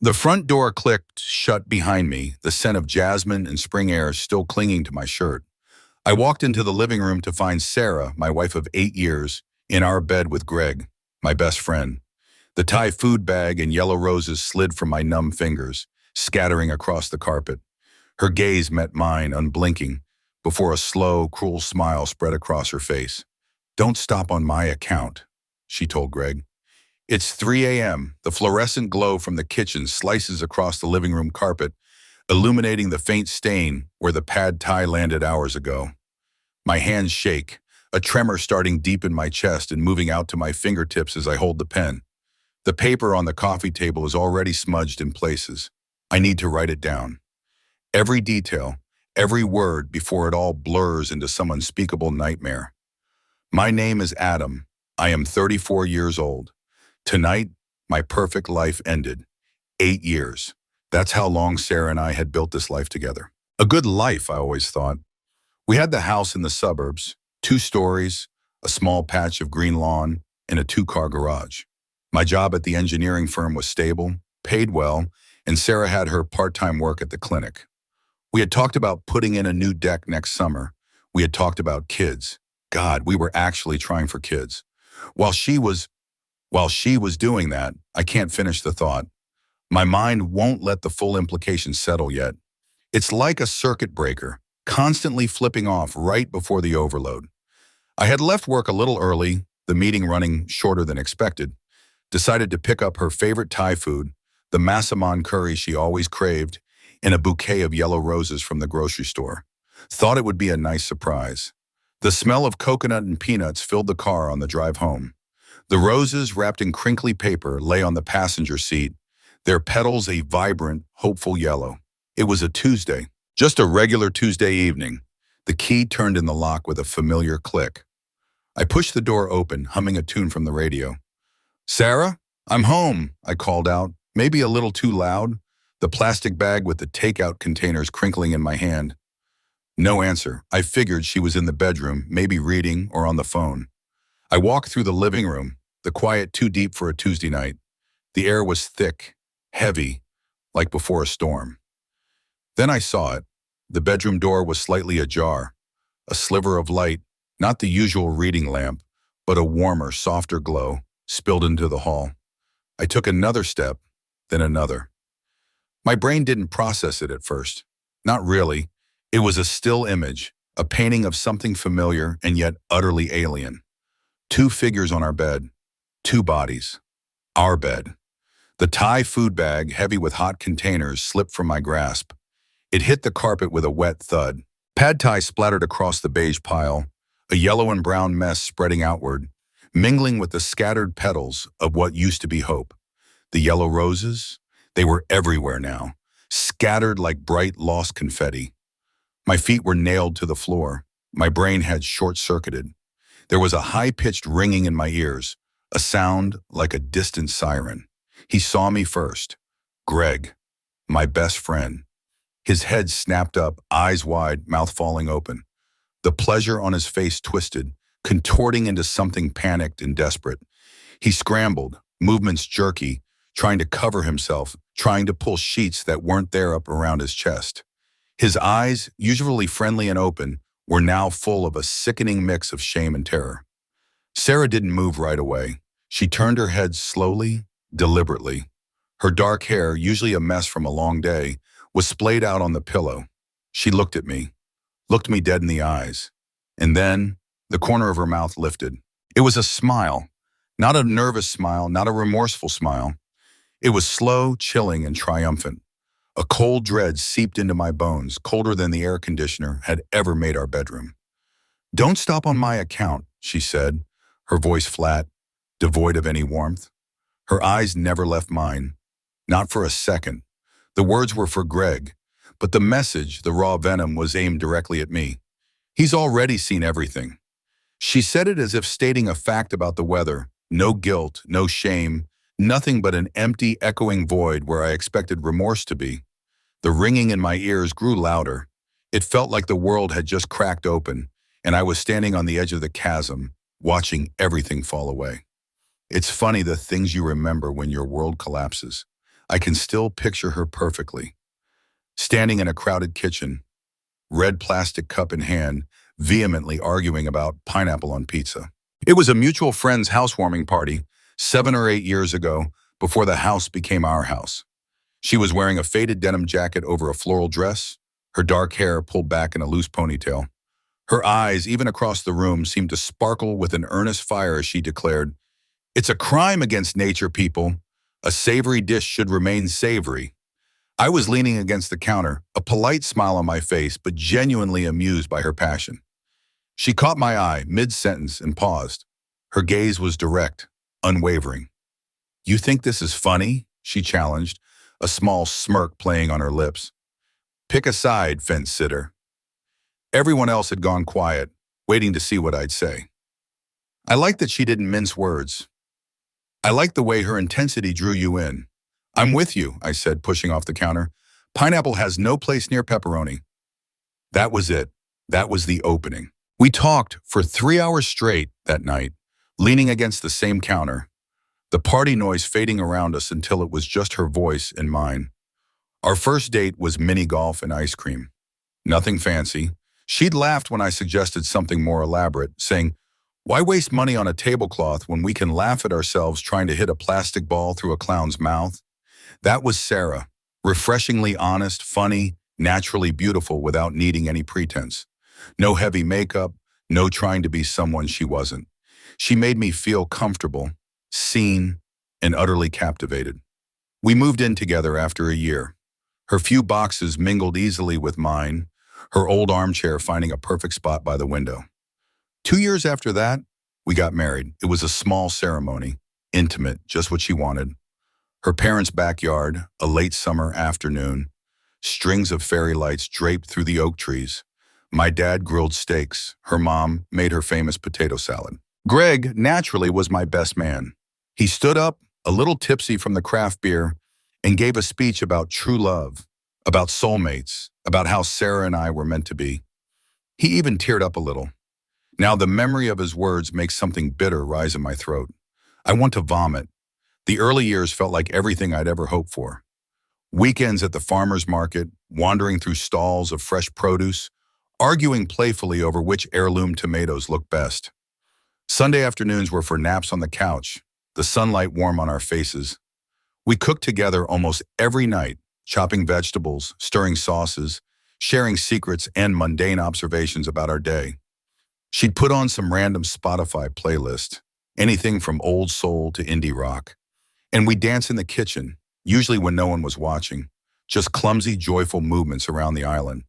The front door clicked shut behind me, the scent of jasmine and spring air still clinging to my shirt. I walked into the living room to find Sarah, my wife of 8 years, in our bed with Greg, my best friend. The Thai food bag and yellow roses slid from my numb fingers, scattering across the carpet. Her gaze met mine, unblinking, before a slow, cruel smile spread across her face. "Don't stop on my account," she told Greg. It's 3 a.m. The fluorescent glow from the kitchen slices across the living room carpet, illuminating the faint stain where the pad thai landed hours ago. My hands shake, a tremor starting deep in my chest and moving out to my fingertips as I hold the pen. The paper on the coffee table is already smudged in places. I need to write it down. Every detail, every word before it all blurs into some unspeakable nightmare. My name is Adam. I am 34 years old. Tonight, my perfect life ended. 8 years. That's how long Sarah and I had built this life together. A good life, I always thought. We had the house in the suburbs, 2 stories, a small patch of green lawn, and a 2-car garage. My job at the engineering firm was stable, paid well, and Sarah had her part-time work at the clinic. We had talked about putting in a new deck next summer. We had talked about kids. God, we were actually trying for kids. While she was doing that, I can't finish the thought. My mind won't let the full implications settle yet. It's like a circuit breaker, constantly flipping off right before the overload. I had left work a little early, the meeting running shorter than expected, decided to pick up her favorite Thai food, the massaman curry she always craved, and a bouquet of yellow roses from the grocery store. Thought it would be a nice surprise. The smell of coconut and peanuts filled the car on the drive home. The roses, wrapped in crinkly paper, lay on the passenger seat, their petals a vibrant, hopeful yellow. It was a Tuesday, just a regular Tuesday evening. The key turned in the lock with a familiar click. I pushed the door open, humming a tune from the radio. "Sarah, I'm home," I called out, maybe a little too loud, the plastic bag with the takeout containers crinkling in my hand. No answer. I figured she was in the bedroom, maybe reading or on the phone. I walked through the living room, the quiet too deep for a Tuesday night. The air was thick, heavy, like before a storm. Then I saw it. The bedroom door was slightly ajar. A sliver of light, not the usual reading lamp, but a warmer, softer glow, spilled into the hall. I took another step, then another. My brain didn't process it at first. Not really. It was a still image, a painting of something familiar and yet utterly alien. 2 figures on our bed, 2 bodies. Our bed. The Thai food bag, heavy with hot containers, slipped from my grasp. It hit the carpet with a wet thud. Pad Thai splattered across the beige pile, a yellow and brown mess spreading outward, mingling with the scattered petals of what used to be hope. The yellow roses, they were everywhere now, scattered like bright, lost confetti. My feet were nailed to the floor. My brain had short-circuited. There was a high-pitched ringing in my ears, a sound like a distant siren. He saw me first. Greg, my best friend. His head snapped up, eyes wide, mouth falling open. The pleasure on his face twisted, contorting into something panicked and desperate. He scrambled, movements jerky, trying to cover himself, trying to pull sheets that weren't there up around his chest. His eyes, usually friendly and open, were now full of a sickening mix of shame and terror. Sarah didn't move right away. She turned her head slowly, deliberately. Her dark hair, usually a mess from a long day, was splayed out on the pillow. She looked at me, looked me dead in the eyes. And then, the corner of her mouth lifted. It was a smile, not a nervous smile, not a remorseful smile. It was slow, chilling, and triumphant. A cold dread seeped into my bones, colder than the air conditioner had ever made our bedroom. "Don't stop on my account," she said, her voice flat, devoid of any warmth. Her eyes never left mine, not for a second. The words were for Greg, but the message, the raw venom, was aimed directly at me. He's already seen everything. She said it as if stating a fact about the weather. No guilt, no shame, nothing but an empty, echoing void where I expected remorse to be. The ringing in my ears grew louder. It felt like the world had just cracked open, and I was standing on the edge of the chasm, watching everything fall away. It's funny the things you remember when your world collapses. I can still picture her perfectly, standing in a crowded kitchen, red plastic cup in hand, vehemently arguing about pineapple on pizza. It was a mutual friend's housewarming party 7 or 8 years ago, before the house became our house. She was wearing a faded denim jacket over a floral dress, her dark hair pulled back in a loose ponytail. Her eyes, even across the room, seemed to sparkle with an earnest fire as she declared, "It's a crime against nature, people. A savory dish should remain savory." I was leaning against the counter, a polite smile on my face, but genuinely amused by her passion. She caught my eye mid-sentence and paused. Her gaze was direct, unwavering. "You think this is funny?" she challenged, a small smirk playing on her lips. "Pick a side, fence sitter." Everyone else had gone quiet, waiting to see what I'd say. I liked that she didn't mince words. I liked the way her intensity drew you in. "I'm with you," I said, pushing off the counter. "Pineapple has no place near pepperoni." That was it. That was the opening. We talked for 3 hours straight that night, leaning against the same counter, the party noise fading around us until it was just her voice and mine. Our first date was mini golf and ice cream. Nothing fancy. She'd laughed when I suggested something more elaborate, saying, "Why waste money on a tablecloth when we can laugh at ourselves trying to hit a plastic ball through a clown's mouth?" That was Sarah, refreshingly honest, funny, naturally beautiful without needing any pretense. No heavy makeup, no trying to be someone she wasn't. She made me feel comfortable, seen, and utterly captivated. We moved in together after a year. Her few boxes mingled easily with mine, her old armchair finding a perfect spot by the window. 2 years after that, we got married. It was a small ceremony, intimate, just what she wanted. Her parents' backyard, a late summer afternoon, strings of fairy lights draped through the oak trees. My dad grilled steaks. Her mom made her famous potato salad. Greg, naturally, was my best man. He stood up, a little tipsy from the craft beer, and gave a speech about true love, about soulmates, about how Sarah and I were meant to be. He even teared up a little. Now the memory of his words makes something bitter rise in my throat. I want to vomit. The early years felt like everything I'd ever hoped for. Weekends at the farmer's market, wandering through stalls of fresh produce, arguing playfully over which heirloom tomatoes looked best. Sunday afternoons were for naps on the couch, the sunlight warm on our faces. We cooked together almost every night, chopping vegetables, stirring sauces, sharing secrets and mundane observations about our day. She'd put on some random Spotify playlist, anything from old soul to indie rock. And we'd dance in the kitchen, usually when no one was watching, just clumsy, joyful movements around the island.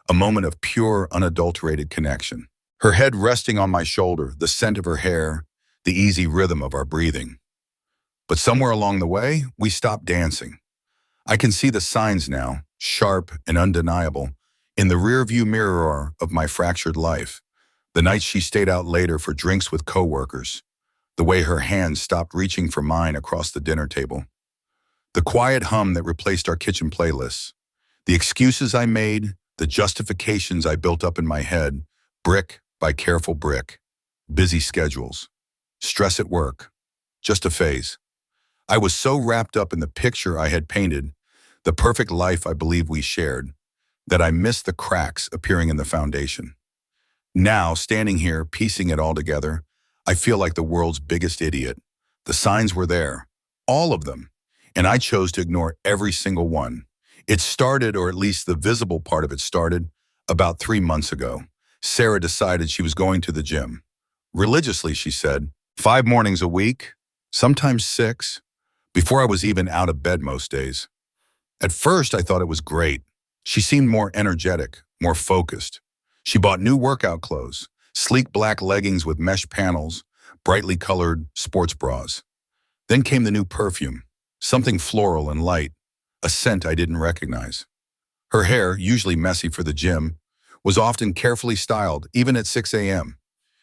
A moment of pure, unadulterated connection. Her head resting on my shoulder, the scent of her hair, the easy rhythm of our breathing. But somewhere along the way, we stopped dancing. I can see the signs now, sharp and undeniable, in the rearview mirror of my fractured life. The nights she stayed out later for drinks with coworkers. The way her hands stopped reaching for mine across the dinner table. The quiet hum that replaced our kitchen playlists. The excuses I made, the justifications I built up in my head, brick by careful brick. Busy schedules. Stress at work. Just a phase. I was so wrapped up in the picture I had painted, the perfect life I believe we shared, that I missed the cracks appearing in the foundation. Now, standing here, piecing it all together, I feel like the world's biggest idiot. The signs were there, all of them, and I chose to ignore every single one. It started, or at least the visible part of it started, about 3 months ago. Sarah decided she was going to the gym. Religiously, she said, 5 mornings a week, sometimes 6, before I was even out of bed most days. At first, I thought it was great. She seemed more energetic, more focused. She bought new workout clothes, sleek black leggings with mesh panels, brightly colored sports bras. Then came the new perfume, something floral and light, a scent I didn't recognize. Her hair, usually messy for the gym, was often carefully styled, even at 6 a.m.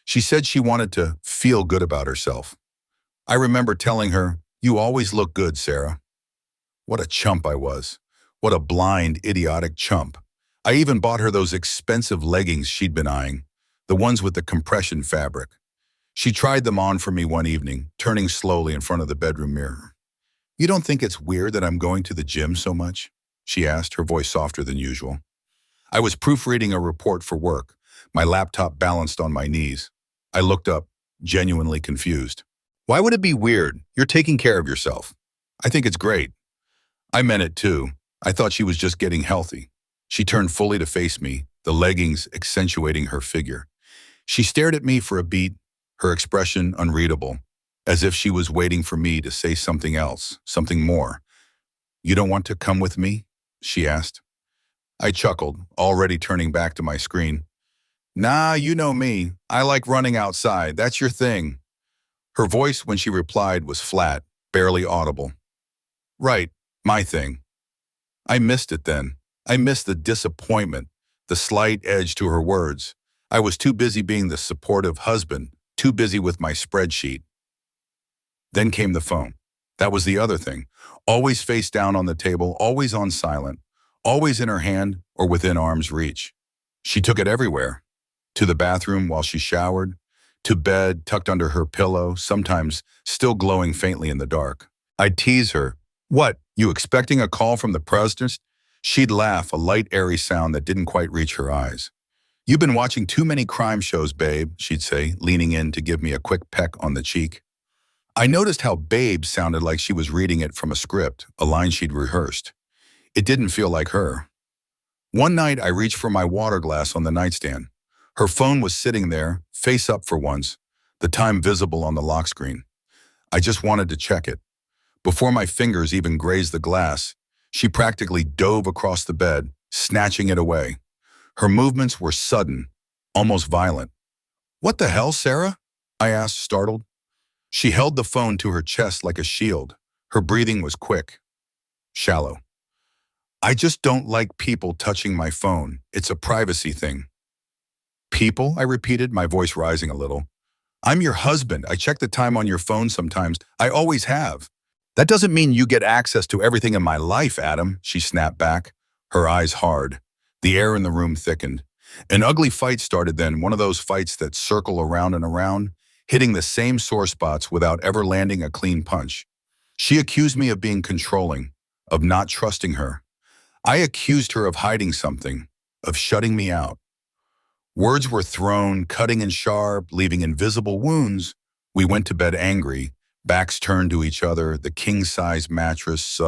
She said she wanted to feel good about herself. I remember telling her, "You always look good, Sarah." What a chump I was. What a blind, idiotic chump. I even bought her those expensive leggings she'd been eyeing, the ones with the compression fabric. She tried them on for me one evening, turning slowly in front of the bedroom mirror. You don't think it's weird that I'm going to the gym so much? She asked, her voice softer than usual. I was proofreading a report for work, my laptop balanced on my knees. I looked up, genuinely confused. Why would it be weird? You're taking care of yourself. I think it's great. I meant it too. I thought she was just getting healthy. She turned fully to face me, the leggings accentuating her figure. She stared at me for a beat, her expression unreadable, as if she was waiting for me to say something else, something more. You don't want to come with me? She asked. I chuckled, already turning back to my screen. Nah, you know me. I like running outside. That's your thing. Her voice when she replied was flat, barely audible. Right, my thing. I missed it then. I missed the disappointment, the slight edge to her words. I was too busy being the supportive husband, too busy with my spreadsheet. Then came the phone. That was the other thing. Always face down on the table, always on silent, always in her hand or within arm's reach. She took it everywhere. To the bathroom while she showered, to bed tucked under her pillow, sometimes still glowing faintly in the dark. I'd tease her. What, you expecting a call from the president? She'd laugh, a light, airy sound that didn't quite reach her eyes. You've been watching too many crime shows, babe, she'd say, leaning in to give me a quick peck on the cheek. I noticed how babe sounded like she was reading it from a script, a line she'd rehearsed. It didn't feel like her. One night, I reached for my water glass on the nightstand. Her phone was sitting there, face up for once, the time visible on the lock screen. I just wanted to check it. Before my fingers even grazed the glass, she practically dove across the bed, snatching it away. Her movements were sudden, almost violent. What the hell, Sarah? I asked, startled. She held the phone to her chest like a shield. Her breathing was quick, shallow. I just don't like people touching my phone. It's a privacy thing. People, I repeated, my voice rising a little. I'm your husband. I check the time on your phone sometimes. I always have. That doesn't mean you get access to everything in my life, Adam, she snapped back, her eyes hard. The air in the room thickened. An ugly fight started then, one of those fights that circle around and around, hitting the same sore spots without ever landing a clean punch. She accused me of being controlling, of not trusting her. I accused her of hiding something, of shutting me out. Words were thrown, cutting and sharp, leaving invisible wounds. We went to bed angry, backs turned to each other, the king-size mattress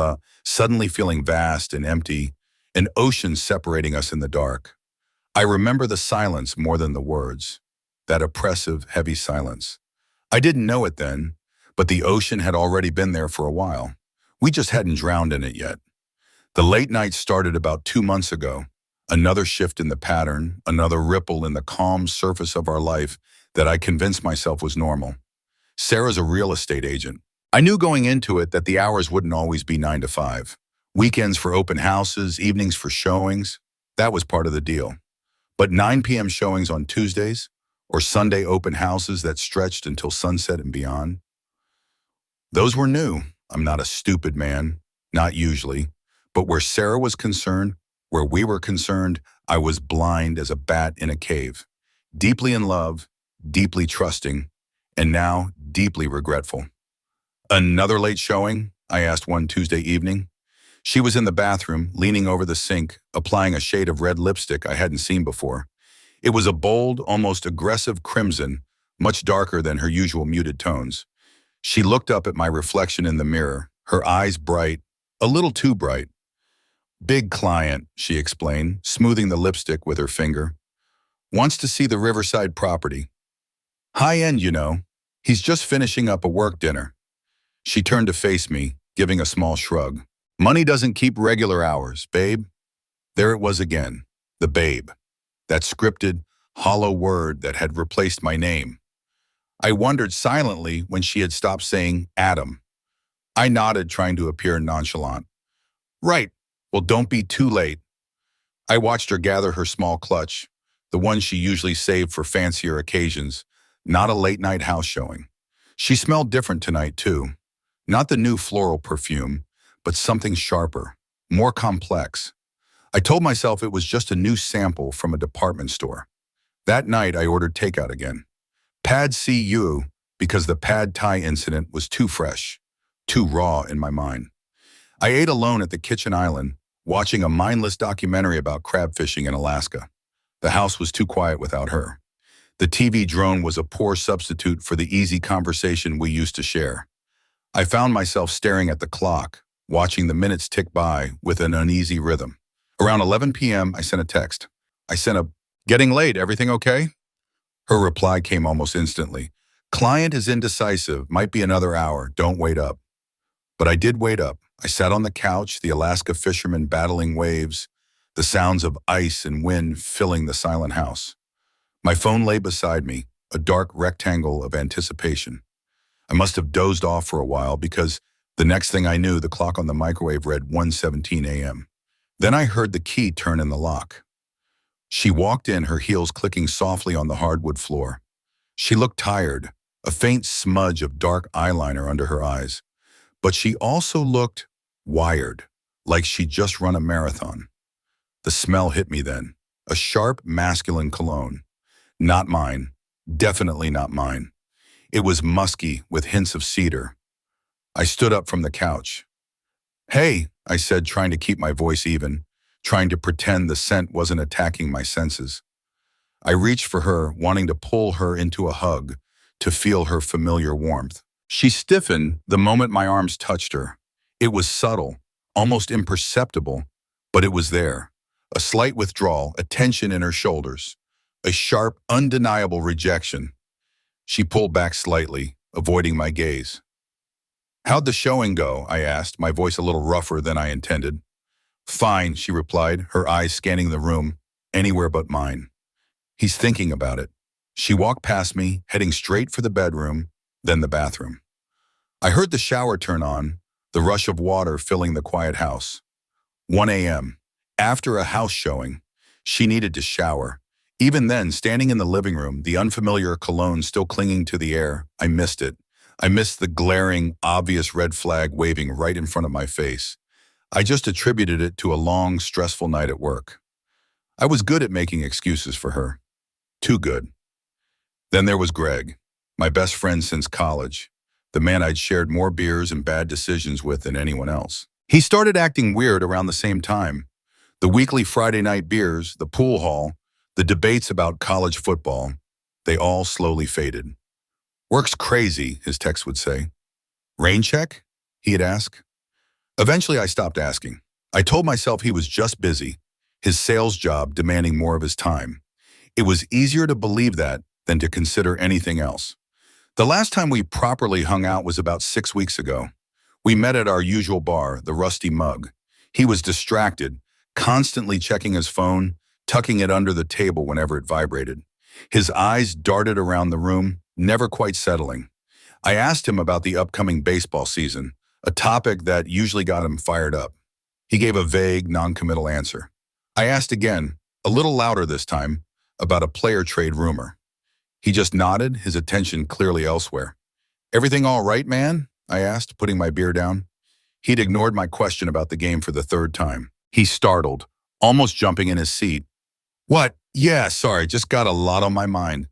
suddenly feeling vast and empty, an ocean separating us in the dark. I remember the silence more than the words, that oppressive, heavy silence. I didn't know it then, but the ocean had already been there for a while. We just hadn't drowned in it yet. The late night started about 2 months ago. Another shift in the pattern, another ripple in the calm surface of our life that I convinced myself was normal. Sarah's a real estate agent. I knew going into it that the hours wouldn't always be 9 to 5. Weekends for open houses, evenings for showings. That was part of the deal. But 9 p.m. showings on Tuesdays, or Sunday open houses that stretched until sunset and beyond. Those were new. I'm not a stupid man, not usually. But where Sarah was concerned, where we were concerned, I was blind as a bat in a cave. Deeply in love, deeply trusting, and now deeply regretful. Another late showing? I asked one Tuesday evening. She was in the bathroom, leaning over the sink, applying a shade of red lipstick I hadn't seen before. It was a bold, almost aggressive crimson, much darker than her usual muted tones. She looked up at my reflection in the mirror, her eyes bright, a little too bright. Big client, she explained, smoothing the lipstick with her finger. Wants to see the Riverside property. High end, you know. He's just finishing up a work dinner. She turned to face me, giving a small shrug. Money doesn't keep regular hours, babe. There it was again, the babe. That scripted, hollow word that had replaced my name. I wondered silently when she had stopped saying Adam. I nodded, trying to appear nonchalant. Right. Well, don't be too late. I watched her gather her small clutch, the one she usually saved for fancier occasions, not a late-night house showing. She smelled different tonight, too. Not the new floral perfume, but something sharper, more complex. I told myself it was just a new sample from a department store. That night, I ordered takeout again. Pad See You, because the pad Thai incident was too fresh. too raw in my mind. I ate alone at the kitchen island, watching a mindless documentary about crab fishing in Alaska. The house was too quiet without her. The TV drone was a poor substitute for the easy conversation we used to share. I found myself staring at the clock, watching the minutes tick by with an uneasy rhythm. Around 11 p.m., I sent a text. I sent a, "Getting late, everything okay?" Her reply came almost instantly. "Client is indecisive, might be another hour, don't wait up." But I did wait up. I sat on the couch, the Alaska fishermen battling waves, the sounds of ice and wind filling the silent house. My phone lay beside me, a dark rectangle of anticipation. I must have dozed off for a while because the next thing I knew, the clock on the microwave read 1:17 a.m. Then I heard the key turn in the lock. She walked in, her heels clicking softly on the hardwood floor. She looked tired, a faint smudge of dark eyeliner under her eyes. But she also looked wired, like she'd just run a marathon. The smell hit me then, a sharp, masculine cologne. Not mine, definitely not mine. It was musky with hints of cedar. I stood up from the couch. "Hey," I said, trying to keep my voice even, trying to pretend the scent wasn't attacking my senses. I reached for her, wanting to pull her into a hug, to feel her familiar warmth. She stiffened the moment my arms touched her. It was subtle, almost imperceptible, but it was there. A slight withdrawal, a tension in her shoulders, a sharp, undeniable rejection. She pulled back slightly, avoiding my gaze. "How'd the showing go?" I asked, my voice a little rougher than I intended. "Fine," she replied, her eyes scanning the room, anywhere but mine. "He's thinking about it." She walked past me, heading straight for the bedroom, then the bathroom. I heard the shower turn on, the rush of water filling the quiet house. 1 a.m. After a house showing, she needed to shower. Even then, standing in the living room, the unfamiliar cologne still clinging to the air, I missed it. I missed the glaring, obvious red flag waving right in front of my face. I just attributed it to a long, stressful night at work. I was good at making excuses for her. Too good. Then there was Greg, my best friend since college, the man I'd shared more beers and bad decisions with than anyone else. He started acting weird around the same time. The weekly Friday night beers, the pool hall, the debates about college football, they all slowly faded. "Work's crazy," his text would say. "Rain check?" he'd ask. Eventually, I stopped asking. I told myself he was just busy, his sales job demanding more of his time. It was easier to believe that than to consider anything else. The last time we properly hung out was about 6 weeks ago. We met at our usual bar, the Rusty Mug. He was distracted, constantly checking his phone, tucking it under the table whenever it vibrated. His eyes darted around the room, never quite settling. I asked him about the upcoming baseball season, a topic that usually got him fired up. He gave a vague, non-committal answer. I asked again, a little louder this time, about a player trade rumor. He just nodded, his attention clearly elsewhere. "Everything all right, man?" I asked, putting my beer down. He'd ignored my question about the game for the third time. He startled, almost jumping in his seat. "What? Yeah, sorry, just got a lot on my mind."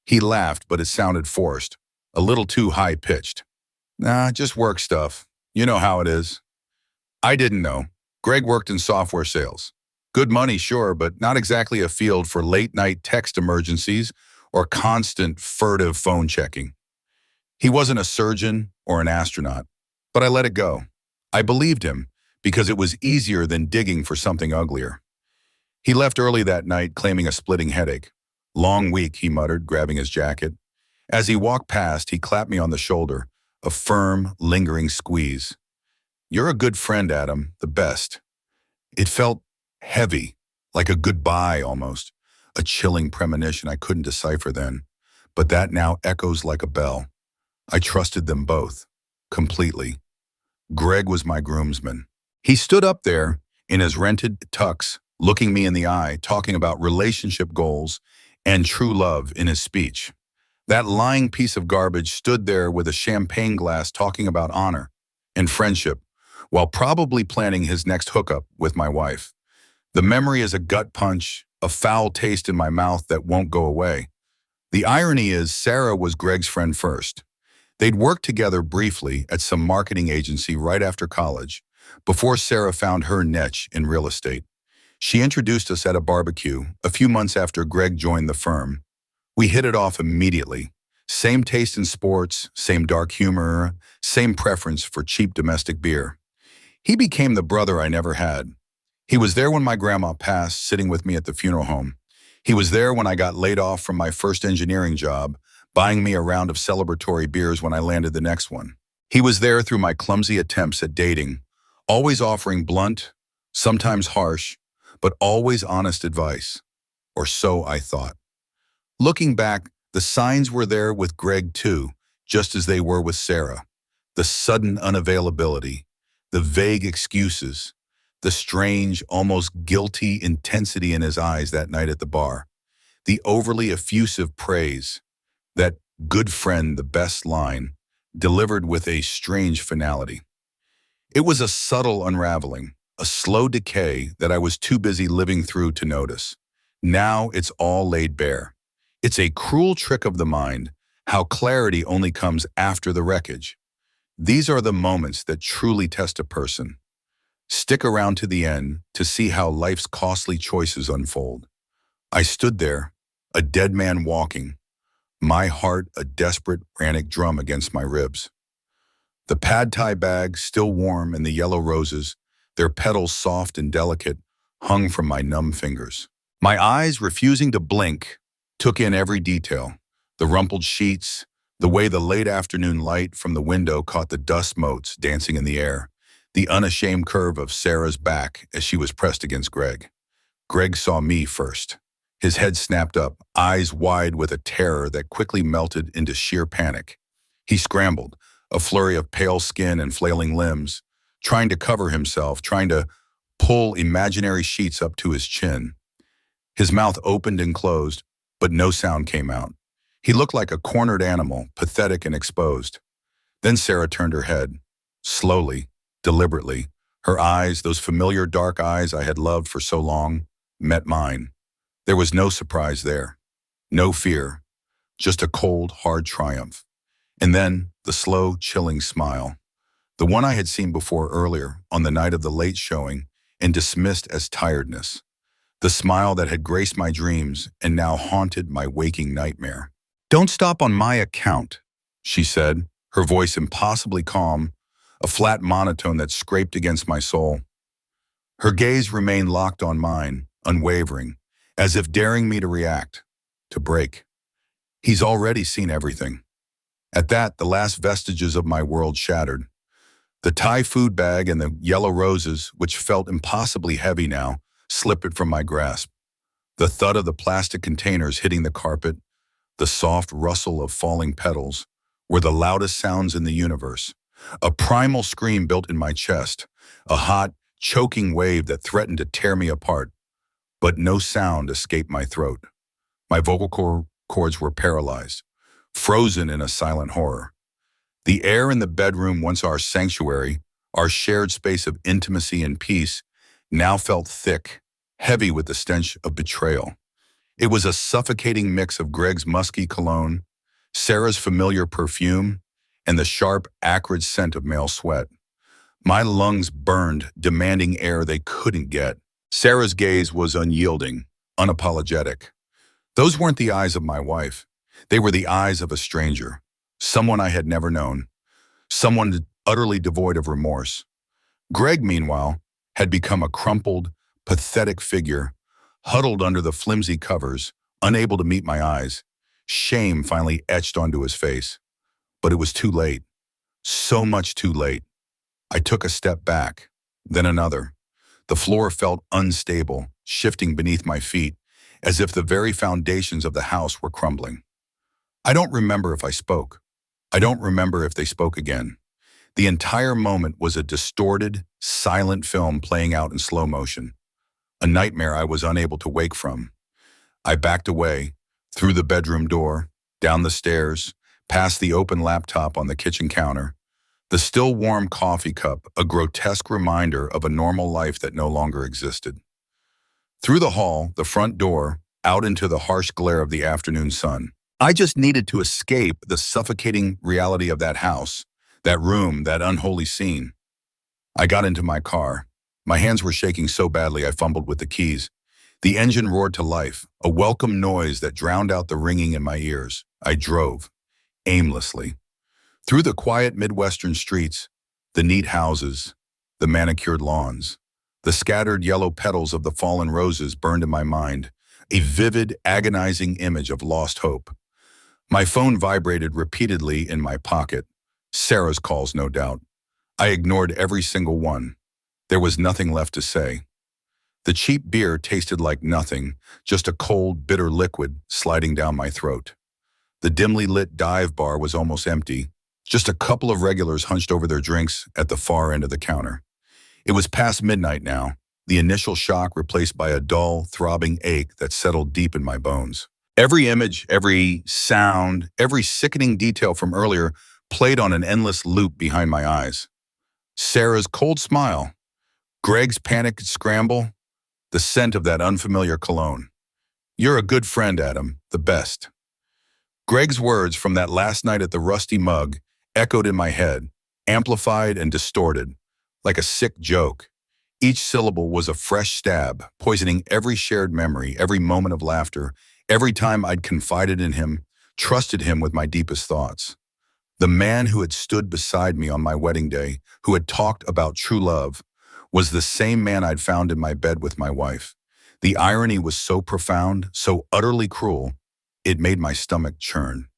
He laughed, but it sounded forced, a little too high-pitched. "Nah, just work stuff. You know how it is." I didn't know. Greg worked in software sales. Good money, sure, but not exactly a field for late-night text emergencies or constant, furtive phone checking. He wasn't a surgeon or an astronaut, but I let it go. I believed him because it was easier than digging for something uglier. He left early that night, claiming a splitting headache. "Long week," he muttered, grabbing his jacket. As he walked past, he clapped me on the shoulder, a firm, lingering squeeze. "You're a good friend, Adam, the best." It felt heavy, like a goodbye almost, a chilling premonition I couldn't decipher then, but that now echoes like a bell. I trusted them both, completely. Greg was my groomsman. He stood up there in his rented tux, looking me in the eye, talking about relationship goals and true love in his speech. That lying piece of garbage stood there with a champagne glass talking about honor and friendship, while probably planning his next hookup with my wife. The memory is a gut punch, a foul taste in my mouth that won't go away. The irony is Sarah was Greg's friend first. They'd worked together briefly at some marketing agency right after college, before Sarah found her niche in real estate. She introduced us at a barbecue a few months after Greg joined the firm. We hit it off immediately. Same taste in sports, same dark humor, same preference for cheap domestic beer. He became the brother I never had. He was there when my grandma passed, sitting with me at the funeral home. He was there when I got laid off from my first engineering job, buying me a round of celebratory beers when I landed the next one. He was there through my clumsy attempts at dating, always offering blunt, sometimes harsh, but always honest advice. Or so I thought. Looking back, the signs were there with Greg too, just as they were with Sarah. The sudden unavailability, the vague excuses, the strange, almost guilty intensity in his eyes that night at the bar, the overly effusive praise, that good friend, the best line, delivered with a strange finality. It was a subtle unraveling, a slow decay that I was too busy living through to notice. Now it's all laid bare. It's a cruel trick of the mind, how clarity only comes after the wreckage. These are the moments that truly test a person. Stick around to the end to see how life's costly choices unfold. I stood there, a dead man walking, my heart a desperate, frantic drum against my ribs. The pad thai bag, still warm, and the yellow roses, their petals soft and delicate, hung from my numb fingers. My eyes, refusing to blink, took in every detail. The rumpled sheets, the way the late afternoon light from the window caught the dust motes dancing in the air, the unashamed curve of Sarah's back as she was pressed against Greg. Greg saw me first. His head snapped up, eyes wide with a terror that quickly melted into sheer panic. He scrambled, a flurry of pale skin and flailing limbs, trying to cover himself, trying to pull imaginary sheets up to his chin. His mouth opened and closed, but no sound came out. He looked like a cornered animal, pathetic and exposed. Then Sarah turned her head, slowly, deliberately. Her eyes, those familiar dark eyes I had loved for so long, met mine. There was no surprise there, no fear, just a cold, hard triumph. And then the slow, chilling smile, the one I had seen before earlier on the night of the late showing and dismissed as tiredness. The smile that had graced my dreams and now haunted my waking nightmare. "Don't stop on my account," she said, her voice impossibly calm, a flat monotone that scraped against my soul. Her gaze remained locked on mine, unwavering, as if daring me to react, to break. "He's already seen everything." At that, the last vestiges of my world shattered. The Thai food bag and the yellow roses, which felt impossibly heavy now, slipped from my grasp. The thud of the plastic containers hitting the carpet, the soft rustle of falling petals, were the loudest sounds in the universe. A primal scream built in my chest, a hot, choking wave that threatened to tear me apart. But no sound escaped my throat. My vocal cords were paralyzed, frozen in a silent horror. The air in the bedroom, once our sanctuary, our shared space of intimacy and peace, now felt thick, heavy with the stench of betrayal. It was a suffocating mix of Greg's musky cologne, Sarah's familiar perfume, and the sharp, acrid scent of male sweat. My lungs burned, demanding air they couldn't get. Sarah's gaze was unyielding, unapologetic. Those weren't the eyes of my wife. They were the eyes of a stranger, someone I had never known, someone utterly devoid of remorse. Greg, meanwhile, had become a crumpled, pathetic figure, huddled under the flimsy covers, unable to meet my eyes. Shame finally etched onto his face. But it was too late. So much too late. I took a step back, then another. The floor felt unstable, shifting beneath my feet, as if the very foundations of the house were crumbling. I don't remember if I spoke. I don't remember if they spoke again. The entire moment was a distorted, silent film playing out in slow motion, a nightmare I was unable to wake from. I backed away, through the bedroom door, down the stairs, past the open laptop on the kitchen counter, the still warm coffee cup, a grotesque reminder of a normal life that no longer existed. Through the hall, the front door, out into the harsh glare of the afternoon sun. I just needed to escape the suffocating reality of that house, that room, that unholy scene. I got into my car. My hands were shaking so badly I fumbled with the keys. The engine roared to life, a welcome noise that drowned out the ringing in my ears. I drove, aimlessly, through the quiet Midwestern streets, the neat houses, the manicured lawns. The scattered yellow petals of the fallen roses burned in my mind, a vivid, agonizing image of lost hope. My phone vibrated repeatedly in my pocket. Sarah's calls, no doubt. I ignored every single one. There was nothing left to say. The cheap beer tasted like nothing, just a cold, bitter liquid sliding down my throat. The dimly lit dive bar was almost empty, just a couple of regulars hunched over their drinks at the far end of the counter. It was past midnight now, the initial shock replaced by a dull, throbbing ache that settled deep in my bones. Every image, every sound, every sickening detail from earlier played on an endless loop behind my eyes. Sarah's cold smile, Greg's panicked scramble, the scent of that unfamiliar cologne. "You're a good friend, Adam, the best." Greg's words from that last night at the Rusty Mug echoed in my head, amplified and distorted, like a sick joke. Each syllable was a fresh stab, poisoning every shared memory, every moment of laughter, every time I'd confided in him, trusted him with my deepest thoughts. The man who had stood beside me on my wedding day, who had talked about true love, was the same man I'd found in my bed with my wife. The irony was so profound, so utterly cruel, it made my stomach churn.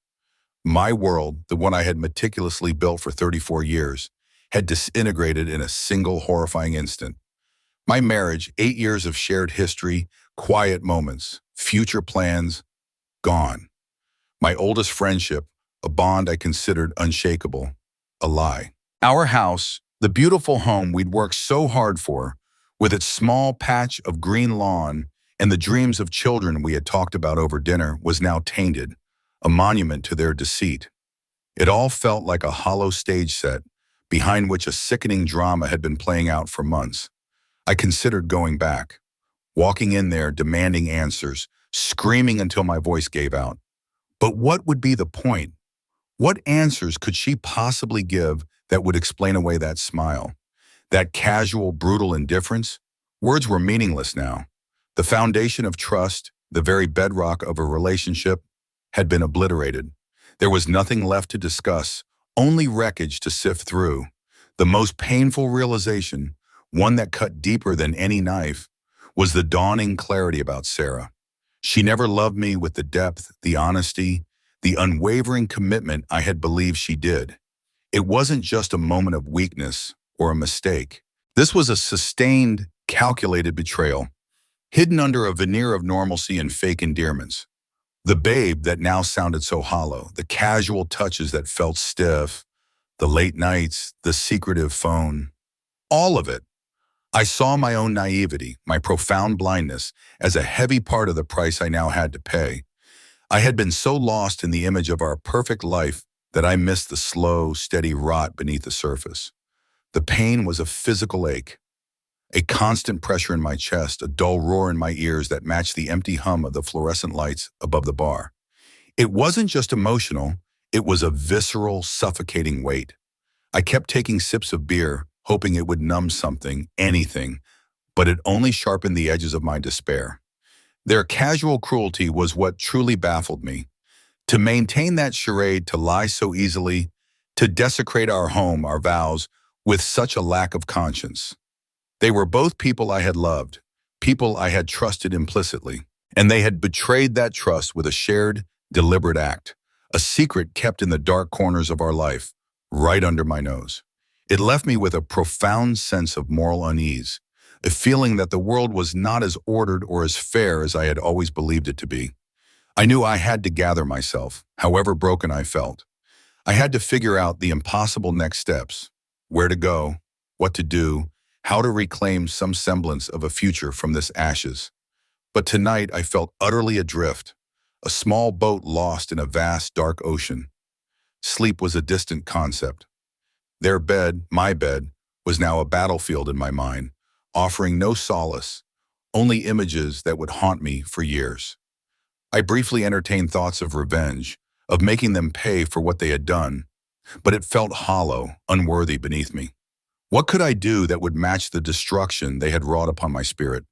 My world, the one I had meticulously built for 34 years, had disintegrated in a single horrifying instant. My marriage, 8 years of shared history, quiet moments, future plans, gone. My oldest friendship, a bond I considered unshakable, a lie. Our house, the beautiful home we'd worked so hard for, with its small patch of green lawn and the dreams of children we had talked about over dinner, was now tainted, a monument to their deceit. It all felt like a hollow stage set, behind which a sickening drama had been playing out for months. I considered going back, walking in there demanding answers, screaming until my voice gave out. But what would be the point? What answers could she possibly give that would explain away that smile? That casual, brutal indifference? Words were meaningless now. The foundation of trust, the very bedrock of a relationship, had been obliterated. There was nothing left to discuss, only wreckage to sift through. The most painful realization, one that cut deeper than any knife, was the dawning clarity about Sarah. She never loved me with the depth, the honesty, the unwavering commitment I had believed she did. It wasn't just a moment of weakness or a mistake. This was a sustained, calculated betrayal, hidden under a veneer of normalcy and fake endearments. The babe that now sounded so hollow, the casual touches that felt stiff, the late nights, the secretive phone, all of it. I saw my own naivety, my profound blindness, as a heavy part of the price I now had to pay. I had been so lost in the image of our perfect life that I missed the slow, steady rot beneath the surface. The pain was a physical ache, a constant pressure in my chest, a dull roar in my ears that matched the empty hum of the fluorescent lights above the bar. It wasn't just emotional, it was a visceral, suffocating weight. I kept taking sips of beer, hoping it would numb something, anything, but it only sharpened the edges of my despair. Their casual cruelty was what truly baffled me. To maintain that charade, to lie so easily, to desecrate our home, our vows, with such a lack of conscience. They were both people I had loved, people I had trusted implicitly, and they had betrayed that trust with a shared, deliberate act, a secret kept in the dark corners of our life, right under my nose. It left me with a profound sense of moral unease, a feeling that the world was not as ordered or as fair as I had always believed it to be. I knew I had to gather myself, however broken I felt. I had to figure out the impossible next steps, where to go, what to do, how to reclaim some semblance of a future from this ashes. But tonight I felt utterly adrift, a small boat lost in a vast, dark ocean. Sleep was a distant concept. Their bed, my bed, was now a battlefield in my mind, offering no solace, only images that would haunt me for years. I briefly entertained thoughts of revenge, of making them pay for what they had done, but it felt hollow, unworthy beneath me. What could I do that would match the destruction they had wrought upon my spirit?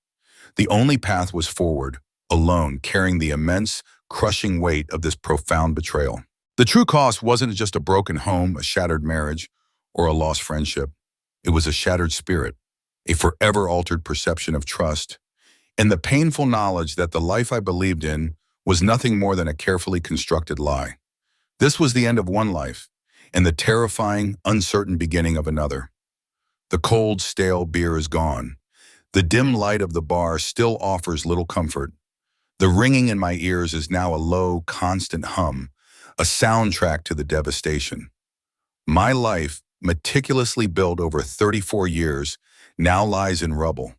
The only path was forward, alone, carrying the immense, crushing weight of this profound betrayal. The true cost wasn't just a broken home, a shattered marriage, or a lost friendship. It was a shattered spirit, a forever altered perception of trust, and the painful knowledge that the life I believed in was nothing more than a carefully constructed lie. This was the end of one life, and the terrifying, uncertain beginning of another. The cold, stale beer is gone. The dim light of the bar still offers little comfort. The ringing in my ears is now a low, constant hum, a soundtrack to the devastation. My life, meticulously built over 34 years, now lies in rubble,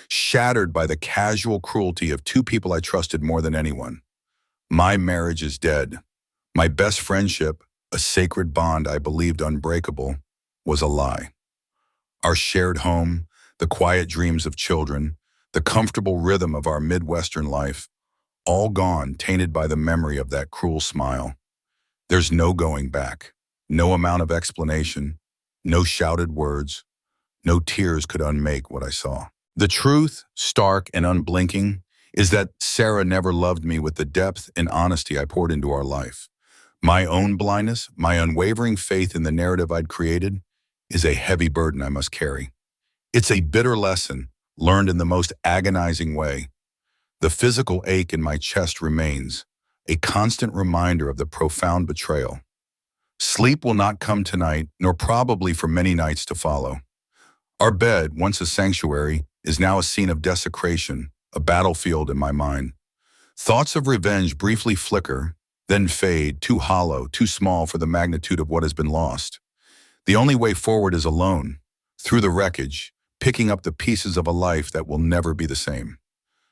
shattered by the casual cruelty of two people I trusted more than anyone. My marriage is dead. My best friendship, a sacred bond I believed unbreakable, was a lie. Our shared home, the quiet dreams of children, the comfortable rhythm of our Midwestern life, all gone, tainted by the memory of that cruel smile. There's no going back, no amount of explanation, no shouted words, no tears could unmake what I saw. The truth, stark and unblinking, is that Sarah never loved me with the depth and honesty I poured into our life. My own blindness, my unwavering faith in the narrative I'd created, is a heavy burden I must carry. It's a bitter lesson, learned in the most agonizing way. The physical ache in my chest remains, a constant reminder of the profound betrayal. Sleep will not come tonight, nor probably for many nights to follow. Our bed, once a sanctuary, is now a scene of desecration, a battlefield in my mind. Thoughts of revenge briefly flicker, then fade, too hollow, too small for the magnitude of what has been lost. The only way forward is alone, through the wreckage, picking up the pieces of a life that will never be the same.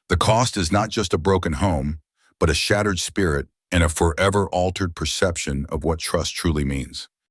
The cost is not just a broken home, but a shattered spirit and a forever altered perception of what trust truly means.